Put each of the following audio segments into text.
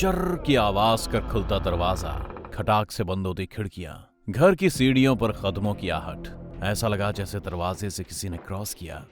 चर्र की आवाज कर खुलता दरवाजा, खटाक से बंद होती खिड़कियां, घर की सीढ़ियों पर कदमों की आहट। ऐसा लगा जैसे दरवाजे से किसी ने क्रॉस किया।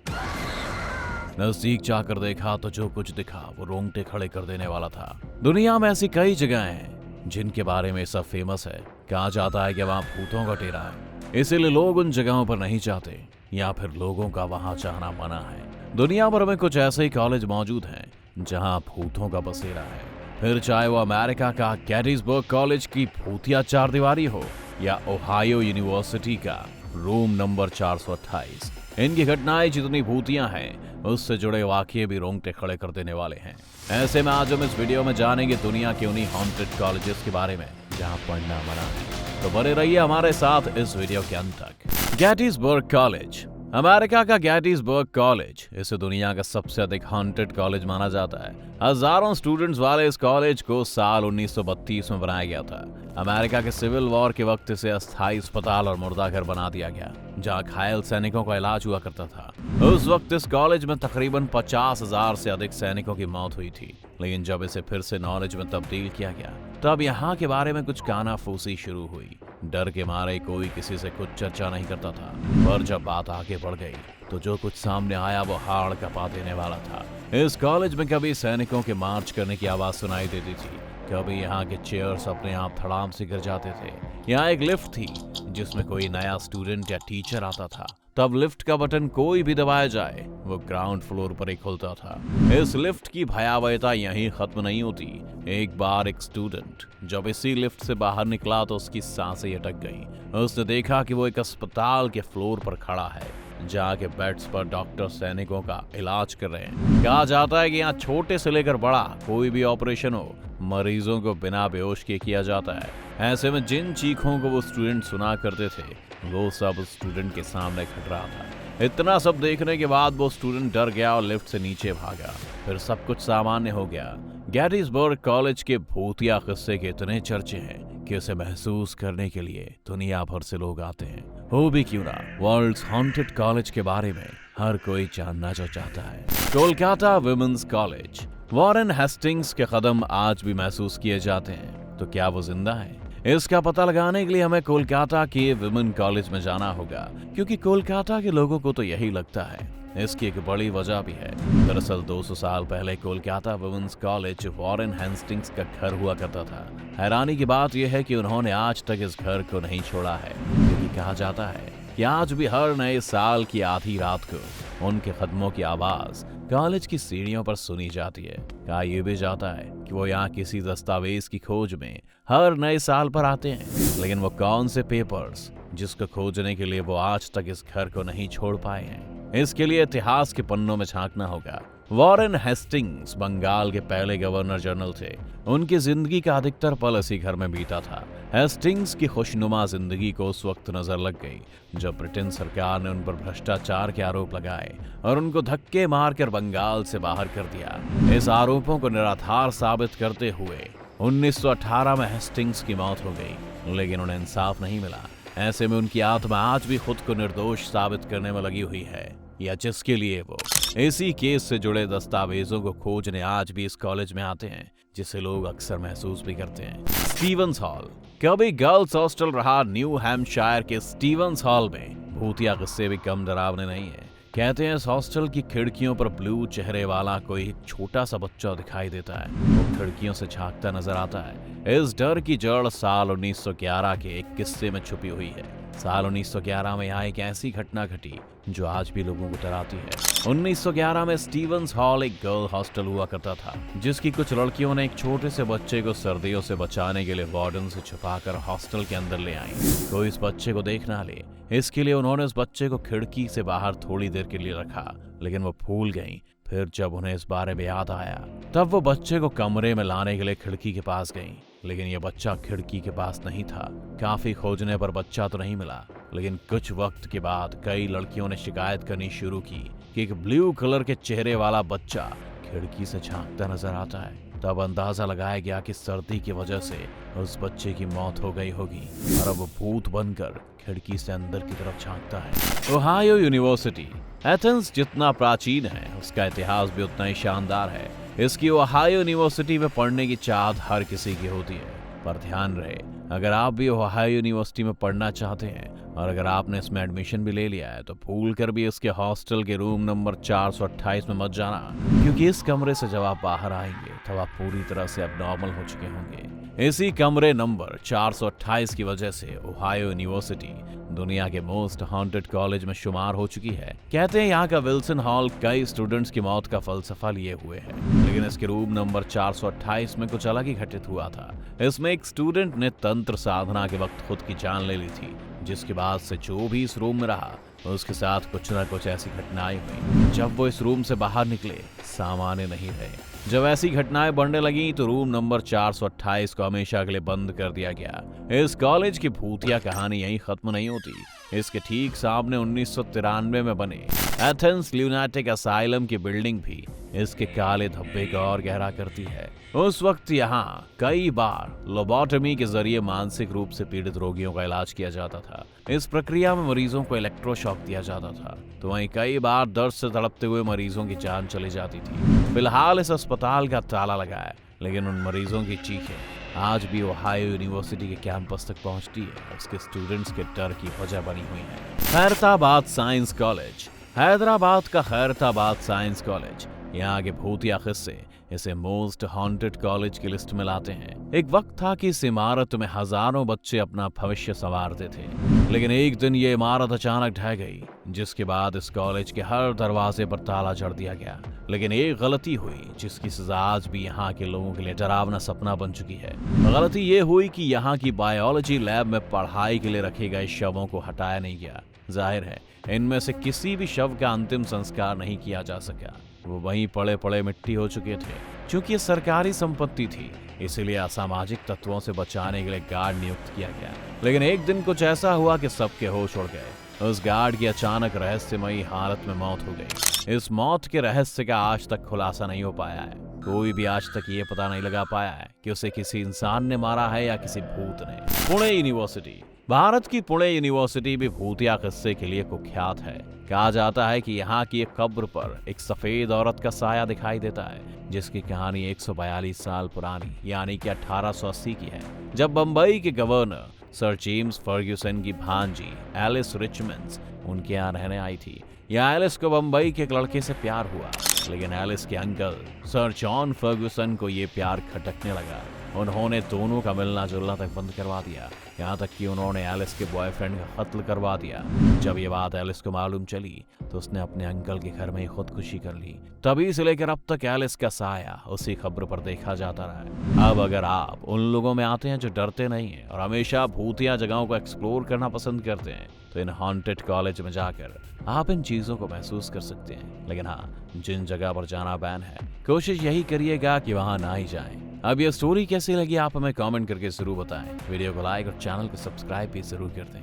नजदीक जाकर देखा तो जो कुछ दिखा वो रोंगटे खड़े कर देने वाला था। दुनिया में ऐसी कई जगह हैं जिनके बारे में सब फेमस है। कहा जाता है कि वहां भूतों का डेरा है, इसीलिए लोग उन जगहों पर नहीं जाते, या फिर लोगों का वहां जाना मना है। दुनिया भर में कुछ ऐसे ही कॉलेज मौजूद हैं जहां भूतों का बसेरा है। फिर चाहे वो अमेरिका का गेटिसबर्ग कॉलेज की भूतिया चारदीवारी हो या ओहायो यूनिवर्सिटी का रूम नंबर 428, इनकी घटनाएं जितनी भूतियां हैं उससे जुड़े वाकये भी रोंगटे खड़े कर देने वाले हैं। ऐसे में आज हम इस वीडियो में जानेंगे दुनिया के उन्हीं हॉन्टेड कॉलेजेस के बारे में जहां पढ़ना मना है। तो बने रहिए हमारे साथ इस वीडियो के अंत तक। गेटिसबर्ग कॉलेज, अमेरिका का गेटिसबर्ग कॉलेज इसे दुनिया का सबसे अधिक हॉन्टेड कॉलेज माना जाता है। हजारों स्टूडेंट्स वाले इस कॉलेज को साल 1932 में बनाया गया था। अमेरिका के सिविल वॉर के वक्त इसे अस्थायी अस्पताल और मुर्दाघर बना दिया गया, जहां घायल सैनिकों का इलाज हुआ करता था। उस वक्त इस कॉलेज में तकरीबन 50,000 से अधिक सैनिकों की मौत हुई थी। लेकिन जब इसे फिर से नॉलेज में तब्दील किया गया तब यहाँ के बारे में कुछ कानाफूसी शुरू हुई। डर के मारे कोई किसी से कुछ चर्चा नहीं करता था, पर जब बात आगे बढ़ गई तो जो कुछ सामने आया वो हाड़ कपा देने वाला था। इस कॉलेज में कभी सैनिकों के मार्च करने की आवाज सुनाई देती थी, कभी यहाँ के चेयर्स अपने आप धड़ाम से गिर जाते थे। यहाँ एक लिफ्ट थी जिसमें कोई नया स्टूडेंट या टीचर आता था, तब लिफ्ट का बटन कोई भी दबाया जाए वो ग्राउंड फ्लोर पर ही खुलता था। इस लिफ्ट की भयावहता यहीं खत्म नहीं होती। एक बार एक स्टूडेंट जब इसी लिफ्ट से बाहर निकला तो उसकी सांसें अटक गईं। उसने देखा कि वो एक अस्पताल के फ्लोर पर खड़ा है, जहाँ के बेड्स पर डॉक्टर सैनिकों का इलाज कर रहे हैं। कहा जाता है कि यहाँ छोटे से लेकर बड़ा कोई भी ऑपरेशन हो, मरीजों को बिना बेहोश के किया जाता है। ऐसे में जिन चीखों को वो स्टूडेंट सुना करते थे वो सब स्टूडेंट के सामने घट रहा था। इतना सब देखने के बाद वो स्टूडेंट डर गया और लिफ्ट से नीचे भागा। फिर सब कुछ सामान्य हो गया। गेटिसबर्ग कॉलेज के भूतिया किस्से के इतने चर्चे हैं कि उसे महसूस करने के लिए दुनिया भर से लोग आते हैं। हो भी क्यों ना, वर्ल्ड्स हॉन्टेड कॉलेज के बारे में हर कोई जानना जो चाहता है। Kolkata women's college, Warren Hastings के कदम आज भी महसूस किए जाते हैं। तो क्या वो जिंदा है? इसका पता लगाने के लिए हमें कोलकाता के विमेन कॉलेज में जाना होगा, क्योंकि कोलकाता के लोगों को तो यही लगता है। इसकी एक बड़ी वजह भी है। दरअसल 200 साल पहले Kolkata women's college Warren Hastings का घर हुआ करता था। हैरानी की बात यह है कि उन्होंने आज तक इस घर को नहीं छोड़ा है, क्योंकि कहा जाता है कि आज भी हर नए साल की आधी रात को उनके कदमों की आवाज कॉलेज की सीढ़ियों पर सुनी जाती है। कहा यह भी जाता है कि वो यहाँ किसी दस्तावेज की खोज में हर नए साल पर आते हैं, लेकिन वो कौन से पेपर्स जिसको खोजने के लिए वो आज तक इस घर को नहीं छोड़ पाए हैं, इसके लिए इतिहास के पन्नों में झांकना होगा। वॉरेन हेस्टिंग्स बंगाल के पहले गवर्नर जनरल थे। उनकी जिंदगी का अधिकतर पल इसी घर में बीता था। हेस्टिंग्स की खुशनुमा जिंदगी को उस वक्त नजर लग गई जब ब्रिटेन सरकार ने उन पर भ्रष्टाचार के आरोप लगाए और उनको धक्के मारकर बंगाल से बाहर कर दिया। इस आरोपों को निराधार साबित करते हुए 1918 में हेस्टिंग्स की मौत हो गई, लेकिन उन्हें इंसाफ नहीं मिला। ऐसे में उनकी आत्मा आज भी खुद को निर्दोष साबित करने में लगी हुई है, या जिसके लिए वो इसी केस से जुड़े दस्तावेजों को खोजने आज भी इस कॉलेज में आते हैं, जिसे लोग अक्सर महसूस भी करते हैं। स्टीवंस हॉल, कभी गर्ल्स हॉस्टल रहा न्यू हैम्पशायर के स्टीवंस हॉल में भूतिया किस्से भी कम डरावने नहीं है। कहते हैं इस हॉस्टल की खिड़कियों पर ब्लू चेहरे वाला कोई छोटा सा बच्चा दिखाई देता है। वो खिड़कियों से झांकता नजर आता है। इस डर की जड़ साल 1911 के एक किस्से में छुपी हुई है। साल 1911 में यहाँ एक ऐसी घटना घटी जो आज भी लोगों को डराती है। 1911 में स्टीवंस हॉल एक गर्ल हॉस्टल हुआ करता था, जिसकी कुछ लड़कियों ने एक छोटे से बच्चे को सर्दियों से बचाने के लिए वार्डन से छुपाकर हॉस्टल के अंदर ले आई। कोई इस बच्चे को देख ना ले, इसके लिए उन्होंने उस बच्चे को खिड़की से बाहर थोड़ी देर के लिए रखा, लेकिन वो भूल गई। फिर जब उन्हें इस बारे में याद आया तब वो बच्चे को कमरे में लाने के लिए खिड़की के पास गई, लेकिन ये बच्चा खिड़की के पास नहीं था। काफी खोजने पर बच्चा तो नहीं मिला, लेकिन कुछ वक्त के बाद कई लड़कियों ने शिकायत करनी शुरू की कि एक ब्लू कलर के चेहरे वाला बच्चा खिड़की से झांकता नजर आता है। तब अंदाजा लगाया गया कि सर्दी की वजह से उस बच्चे की मौत हो गई होगी और अब वो भूत बनकर खिड़की से अंदर की तरफ झांकता है। ओहायो यूनिवर्सिटी, एथेंस जितना प्राचीन है उसका इतिहास भी उतना ही शानदार है। इसकी ओहायो यूनिवर्सिटी में पढ़ने की चाहत हर किसी की होती है, पर ध्यान रहे, अगर आप भी ओहायो यूनिवर्सिटी में पढ़ना चाहते हैं और अगर आपने इसमें एडमिशन भी ले लिया है तो भूल कर भी इसके हॉस्टल के रूम नंबर 428 में मत जाना, क्योंकि इस कमरे से जब आप बाहर आएंगे तब आप पूरी तरह से अब नॉर्मल हो चुके होंगे। इसी कमरे नंबर 428 की वजह से ओहायो यूनिवर्सिटी दुनिया के मोस्ट हॉन्टेड कॉलेज में शुमार हो चुकी है। कहते हैं यहाँ का विल्सन हॉल कई स्टूडेंट्स की मौत का फलसफा लिए हुए है, लेकिन इसके रूम नंबर 428 में कुछ अलग ही घटित हुआ था। इसमें एक स्टूडेंट ने तंत्र साधना के वक्त खुद की जान ले ली थी, जिसके बाद से जो भी इस रूम में रहा उसके साथ कुछ न कुछ ऐसी घटनाएं हुई। जब वो इस रूम से बाहर निकले, सामान्य नहीं रहे। जब ऐसी घटनाएं बढ़ने लगी तो रूम नंबर 428 को हमेशा के लिए बंद कर दिया गया। इस कॉलेज की भूतिया कहानी यहीं खत्म नहीं होती। इसके ठीक सामने 1993 में बने एथेंस ल्यूनाटिक असाइलम की बिल्डिंग भी इसके काले धब्बे को और गहरा करती है। उस वक्त यहाँ कई बार लोबोटमी के जरिए मानसिक रूप से पीड़ित रोगियों का इलाज किया जाता था। इस प्रक्रिया में मरीजों को इलेक्ट्रोशॉक दिया जाता था, तो वहीं कई बार दर्द से तड़पते हुए मरीजों की जान चली जाती थी। फिलहाल इस अस्पताल का ताला लगा है, लेकिन उन मरीजों की चीखें आज भी ओहायो यूनिवर्सिटी के कैंपस तक पहुंचती है। उसके स्टूडेंट्स के डर की वजह बनी हुई है। खैरताबाद साइंस कॉलेज, हैदराबाद का खैरताबाद साइंस कॉलेज, यहाँ के भूतिया किस्से इसे मोस्ट हॉन्टेड कॉलेज की लिस्ट में लाते हैं। एक वक्त था कि इस इमारत में हजारों बच्चे अपना भविष्य संवारते थे, लेकिन एक दिन ये इमारत अचानक ढह गई, जिसके बाद इस कॉलेज के हर दरवाजे पर ताला जड़ दिया गया। लेकिन एक गलती हुई जिसकी सजा आज भी यहाँ के लोगों के लिए डरावना सपना बन चुकी है। गलती ये हुई कि यहाँ की बायोलॉजी लैब में पढ़ाई के लिए रखे गए शवों को हटाया नहीं गया। जाहिर है इनमें से किसी भी शव का अंतिम संस्कार नहीं किया जा सका। वो वहीं पड़े पड़े मिट्टी हो चुके थे। चूंकि ये सरकारी संपत्ति थी, इसलिए असामाजिक तत्वों से बचाने के लिए गार्ड नियुक्त किया गया। लेकिन एक दिन कुछ ऐसा हुआ कि सबके होश उड़ गए। उस गार्ड की अचानक रहस्यमयी हालत में मौत हो गई। इस मौत के रहस्य का आज तक खुलासा नहीं हो पाया है। कोई भी आज तक ये पता नहीं लगा पाया है कि उसे किसी इंसान ने मारा है या किसी भूत ने। पुणे यूनिवर्सिटी, भारत की पुणे यूनिवर्सिटी भी भूतिया किस्से के लिए कुख्यात है। कहा जाता है कि यहाँ की एक कब्र पर एक सफेद औरत का साया दिखाई देता है, जिसकी कहानी 142 साल पुरानी यानी कि 1880 की है, जब बंबई के गवर्नर सर जेम्स फर्ग्यूसन की भांजी एलिस रिचमंड्स उनके यहाँ रहने आई थी। यहाँ एलिस को बंबई के एक लड़के से प्यार हुआ, लेकिन एलिस के अंकल सर जॉन फर्ग्यूसन को ये प्यार खटकने लगा। उन्होंने दोनों का मिलना जुलना तक बंद करवा दिया, यहाँ तक कि उन्होंने एलिस के बॉयफ्रेंड का कत्ल करवा दिया। जब ये बात एलिस को मालूम चली तो उसने अपने अंकल के घर में ही खुदकुशी कर ली। तभी से लेकर अब तक एलिस का साया उसी खबर पर देखा जाता रहा है। अब अगर आप उन लोगों में आते हैं जो डरते नहीं हैं और हमेशा भूतिया जगहों को एक्सप्लोर करना पसंद करते हैं, तो इन हॉन्टेड कॉलेज में जाकर आप इन चीजों को महसूस कर सकते हैं। लेकिन हाँ, जिन जगह पर जाना बैन है, कोशिश यही करिएगा कि वहां ना ही जाएं। अब ये स्टोरी कैसी लगी आप हमें कमेंट करके जरूर बताएं। वीडियो को लाइक और चैनल को सब्सक्राइब भी जरूर कर दें।